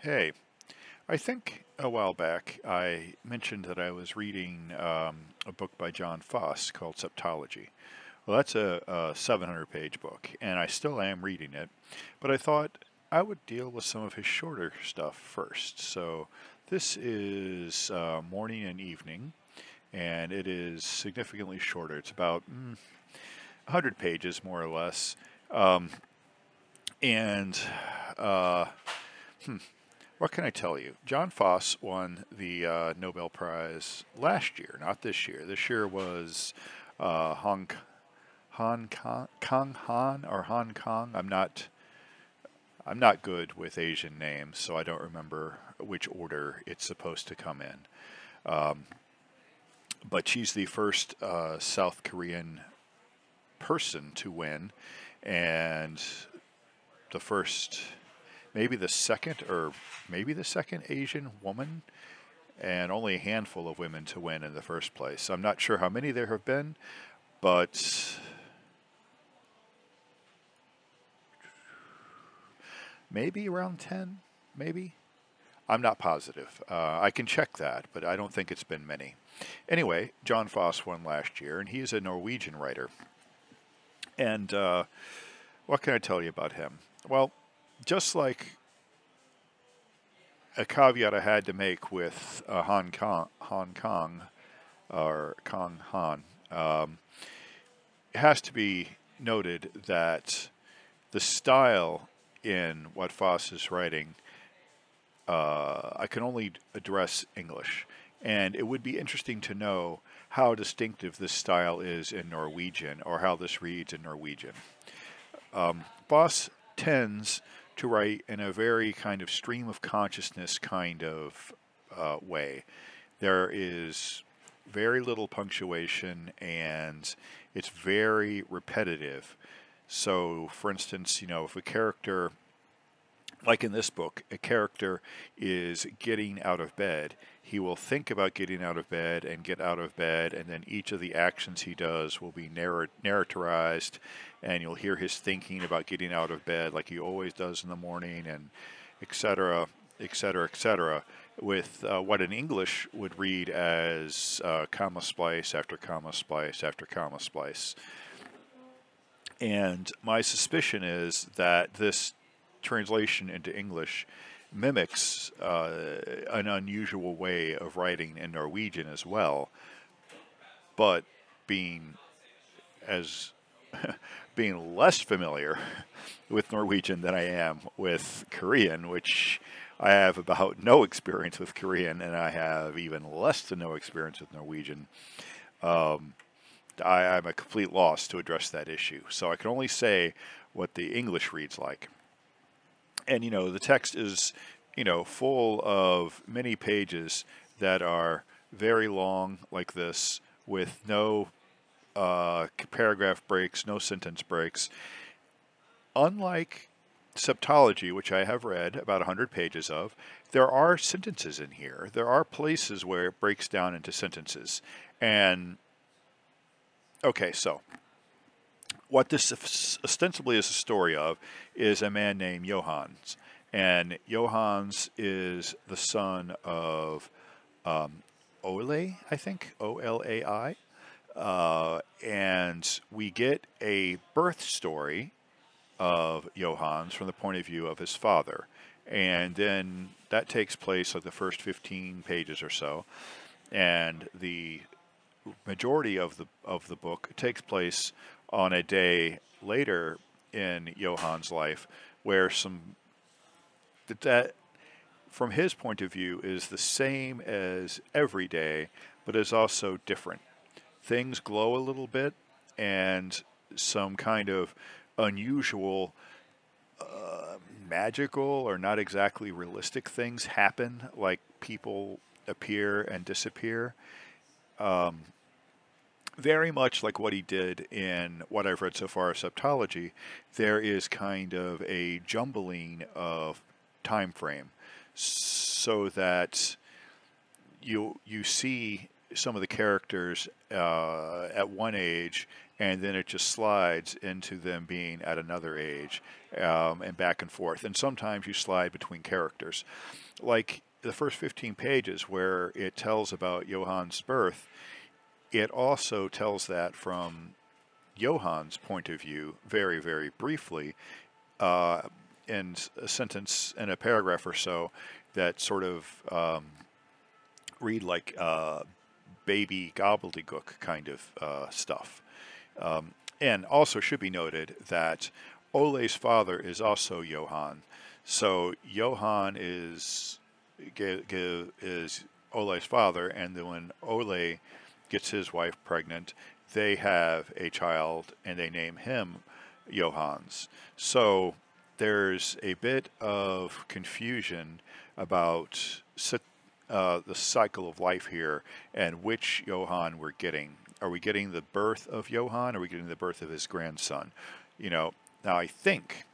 Hey, I think a while back I mentioned that I was reading a book by Jon Fosse called Septology. Well, that's a 700-page book, and I still am reading it, but I thought I would deal with some of his shorter stuff first. So this is morning and evening, and it is significantly shorter. It's about 100 pages, more or less. Um, and uh, What can I tell you? John Fosse won the Nobel Prize last year, not this year. This year was Hong Kong Han or Hong Kong. I'm not good with Asian names, so I don't remember which order it's supposed to come in. But she's the first South Korean person to win, and the first, maybe the second, or maybe the second Asian woman, and only a handful of women to win in the first place. I'm not sure how many there have been, but maybe around 10, maybe. I'm not positive. I can check that, but I don't think it's been many. Anyway, John Fosse won last year, and he is a Norwegian writer. And what can I tell you about him? Well, just like a caveat I had to make with Hong Kong, or Kong Han, it has to be noted that the style in what Foss is writing, I can only address English. And it would be interesting to know how distinctive this style is in Norwegian, or how this reads in Norwegian. Foss tends to write in a very kind of stream of consciousness kind of way. There is very little punctuation, and it's very repetitive. So, for instance, if a character, like in this book, a character is getting out of bed, he will think about getting out of bed and get out of bed, and then each of the actions he does will be narratorized, and you'll hear his thinking about getting out of bed like he always does in the morning, and etc., etc., etc., with what in English would read as comma splice after comma splice after comma splice. And my suspicion is that this translation into English mimics an unusual way of writing in Norwegian as well, but being as being less familiar with Norwegian than I am with Korean, which I have about no experience with Korean, and I have even less to no experience with Norwegian. Um, I'm a complete loss to address that issue. So I can only say what the English reads like. And, the text is, full of many pages that are very long, like this, with no paragraph breaks, no sentence breaks. Unlike Septology, which I have read about 100 pages of, there are sentences in here. There are places where it breaks down into sentences. And, okay, so what this ostensibly is a story of is a man named Johans. And Johans is the son of Ole, I think, Olai. And we get a birth story of Johans from the point of view of his father. And then that takes place like the first 15 pages or so. And the majority of the book takes place on a day later in Johann's life, where that from his point of view is the same as every day, but is also different. Things glow a little bit, and some kind of unusual, magical, or not exactly realistic things happen, like people appear and disappear. Um, Very much like what he did in what I've read so far of Septology, there is kind of a jumbling of time frame, so that you see some of the characters at one age, and then it just slides into them being at another age, and back and forth. And sometimes you slide between characters. Like the first 15 pages where it tells about Johann's birth, it also tells that from Johann's point of view, very, very briefly, uh, in a sentence and a paragraph or so that sort of read like baby gobbledygook kind of stuff. And also should be noted that Ole's father is also Johann. So Johann is Ole's father, and then when Ole gets his wife pregnant, they have a child, and they name him Johannes. So there's a bit of confusion about the cycle of life here and which Johann we're getting. Are we getting the birth of Johann? Or are we getting the birth of his grandson? You know, now I think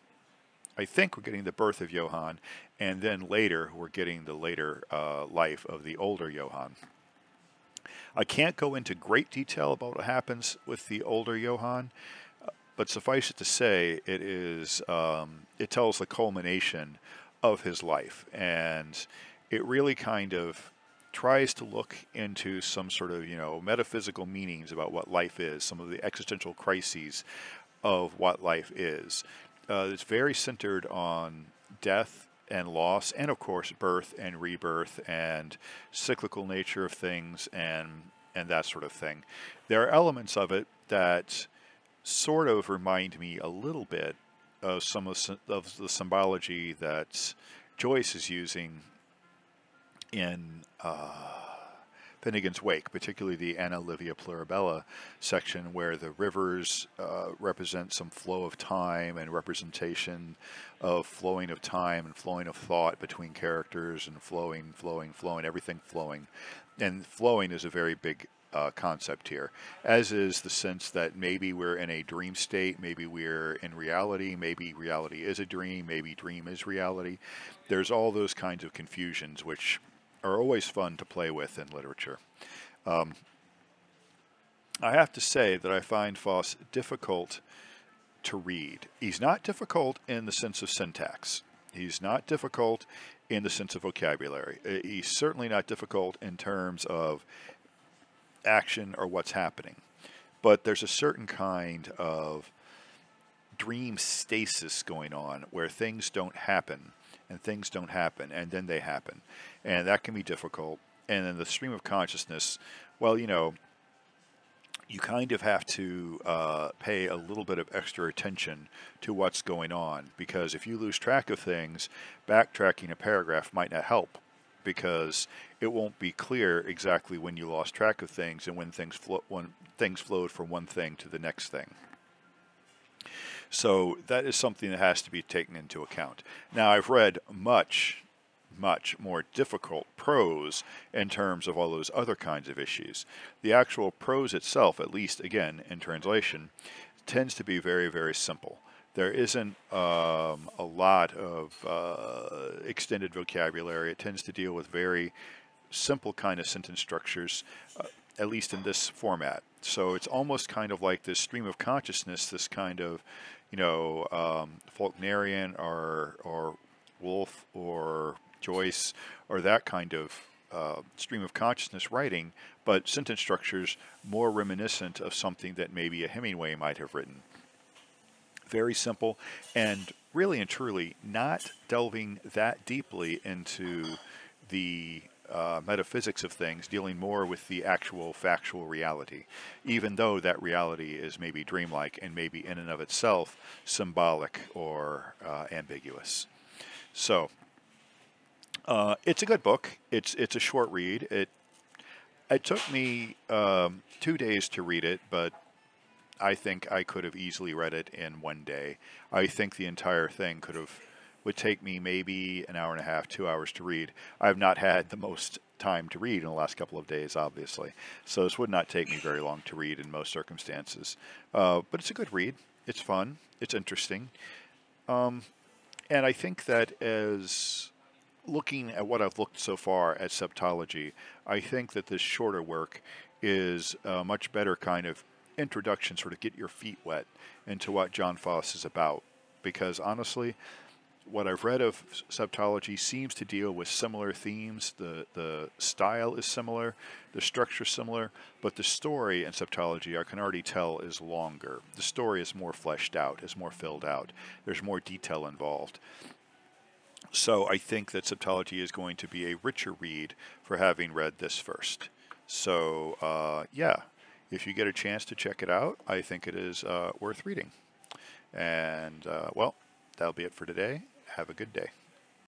we're getting the birth of Johann, and then later we're getting the later life of the older Johann. I can't go into great detail about what happens with the older Johann, but suffice it to say, it tells the culmination of his life, and it really kind of tries to look into some sort of metaphysical meanings about what life is, some of the existential crises of what life is. It's very centered on death and loss, and of course birth and rebirth and cyclical nature of things and that sort of thing. There are elements of it that sort of remind me a little bit of some of the symbology that Joyce is using in Finnegan's Wake, particularly the Anna Livia Pluribella section, where the rivers represent some flow of time and representation of flowing of time and flowing of thought between characters, and flowing, everything flowing. And flowing is a very big concept here, as is the sense that maybe we're in a dream state, maybe we're in reality, maybe reality is a dream, maybe dream is reality. There's all those kinds of confusions which are always fun to play with in literature. I have to say that I find Fosse difficult to read. He's not difficult in the sense of syntax. He's not difficult in the sense of vocabulary. He's certainly not difficult in terms of action or what's happening. But there's a certain kind of dream stasis going on where things don't happen and things don't happen, and then they happen. And that can be difficult. And then the stream of consciousness, well, you kind of have to pay a little bit of extra attention to what's going on, because if you lose track of things, backtracking a paragraph might not help, because it won't be clear exactly when you lost track of things and when things flowed from one thing to the next thing. So that is something that has to be taken into account. Now, I've read much more difficult prose in terms of all those other kinds of issues. The actual prose itself, at least again in translation, tends to be very, very simple. There isn't a lot of extended vocabulary. It tends to deal with very simple kind of sentence structures, at least in this format. So it's almost kind of like this stream of consciousness, this kind of, Faulknerian or Woolf or Joyce, or that kind of stream of consciousness writing, but sentence structures more reminiscent of something that maybe a Hemingway might have written. Very simple, and really and truly not delving that deeply into the metaphysics of things, dealing more with the actual factual reality, even though that reality is maybe dreamlike and maybe in and of itself symbolic or ambiguous. So it's a good book. It's a short read. It took me 2 days to read it, but I think I could have easily read it in one day. I think the entire thing would take me maybe an hour and a half, 2 hours to read. I've not had the most time to read in the last couple of days, obviously. So this would not take me very long to read in most circumstances. But it's a good read. It's fun. It's interesting. And I think that as looking at what I've looked so far at septology, I think that this shorter work is a much better kind of introduction, sort of get your feet wet into what Jon Fosse is about. Because honestly, what I've read of septology seems to deal with similar themes. The style is similar, the structure is similar, but the story in septology, I can already tell, is longer. The story is more fleshed out, is more filled out. There's more detail involved. So I think that septology is going to be a richer read for having read this first. So yeah, if you get a chance to check it out, I think it is worth reading. And well, that'll be it for today. Have a good day.